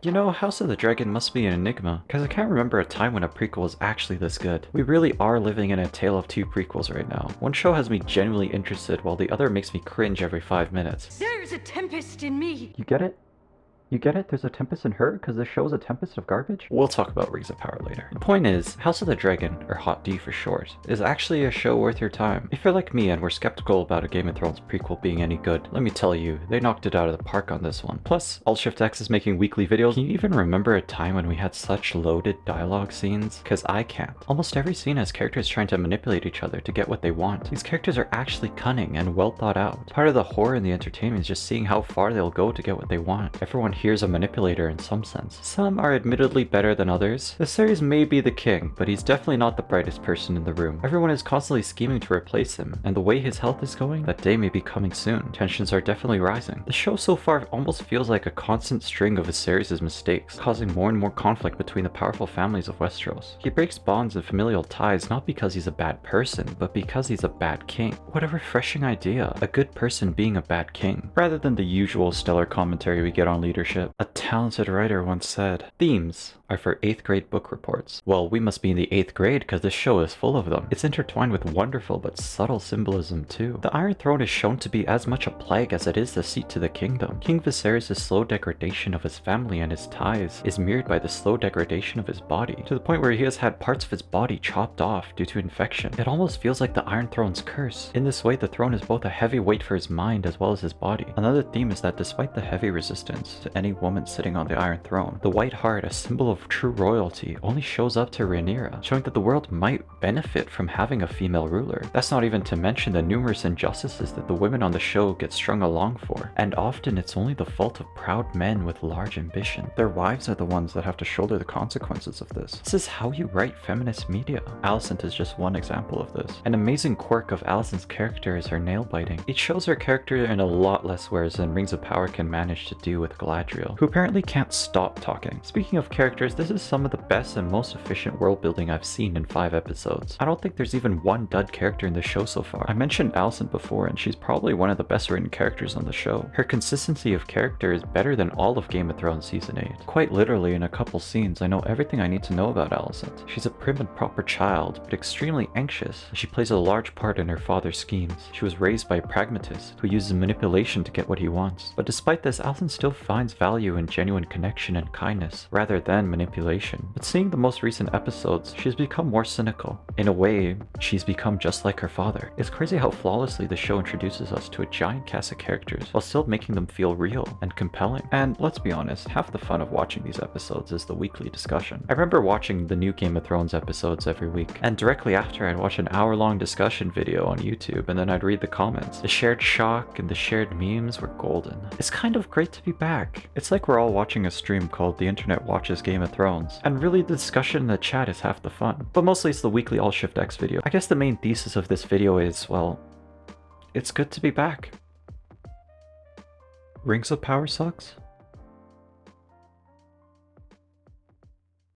You know, House of the Dragon must be an enigma, because I can't remember a time when a prequel was actually this good. We really are living in a tale of two prequels right now. One show has me genuinely interested, while the other makes me cringe every 5 minutes. There's a tempest in me. You get it? You get it? There's a tempest in her because this show is a tempest of garbage? We'll talk about Rings of Power later. The point is, House of the Dragon, or Hot D for short, is actually a show worth your time. If you're like me and were skeptical about a Game of Thrones prequel being any good, let me tell you, they knocked it out of the park on this one. Plus, Alt-Shift-X is making weekly videos. Can you even remember a time when we had such loaded dialogue scenes? Cause I can't. Almost every scene has characters trying to manipulate each other to get what they want. These characters are actually cunning and well thought out. Part of the horror and the entertainment is just seeing how far they'll go to get what they want. Everyone here's a manipulator in some sense. Some are admittedly better than others. The series may be the king, but he's definitely not the brightest person in the room. Everyone is constantly scheming to replace him, and the way his health is going, that day may be coming soon. Tensions are definitely rising. The show so far almost feels like a constant string of Viserys' mistakes, causing more and more conflict between the powerful families of Westeros. He breaks bonds and familial ties not because he's a bad person, but because he's a bad king. What a refreshing idea, a good person being a bad king, rather than the usual stellar commentary we get on leadership. A talented writer once said, "Themes are for 8th grade book reports." Well, we must be in the 8th grade because this show is full of them. It's intertwined with wonderful but subtle symbolism too. The Iron Throne is shown to be as much a plague as it is the seat to the kingdom. King Viserys' slow degradation of his family and his ties is mirrored by the slow degradation of his body, to the point where he has had parts of his body chopped off due to infection. It almost feels like the Iron Throne's curse. In this way, the throne is both a heavy weight for his mind as well as his body. Another theme is that despite the heavy resistance to any woman sitting on the Iron Throne, the White Hart, a symbol of true royalty, only shows up to Rhaenyra, showing that the world might benefit from having a female ruler. That's not even to mention the numerous injustices that the women on the show get strung along for, and often it's only the fault of proud men with large ambition. Their wives are the ones that have to shoulder the consequences of this. This is how you write feminist media. Alicent is just one example of this. An amazing quirk of Alicent's character is her nail biting. It shows her character in a lot less ways than Rings of Power can manage to do with Galadriel, who apparently can't stop talking. Speaking of characters, this is some of the best and most efficient world building I've seen in 5 episodes. I don't think there's even one dud character in the show so far. I mentioned Alicent before, and she's probably one of the best written characters on the show. Her consistency of character is better than all of Game of Thrones Season 8. Quite literally, in a couple scenes, I know everything I need to know about Alicent. She's a prim and proper child, but extremely anxious. She plays a large part in her father's schemes. She was raised by a pragmatist who uses manipulation to get what he wants. But despite this, Alicent still finds value in genuine connection and kindness, rather than manipulation. But seeing the most recent episodes, she's become more cynical. In a way, she's become just like her father. It's crazy how flawlessly the show introduces us to a giant cast of characters while still making them feel real and compelling. And let's be honest, half the fun of watching these episodes is the weekly discussion. I remember watching the new Game of Thrones episodes every week, and directly after I'd watch an hour-long discussion video on YouTube, and then I'd read the comments. The shared shock and the shared memes were golden. It's kind of great to be back. It's like we're all watching a stream called The Internet Watches Game of Thrones, and really the discussion in the chat is half the fun. But mostly it's the weekly Alt-Shift-X video. I guess the main thesis of this video is, well, it's good to be back. Rings of Power sucks?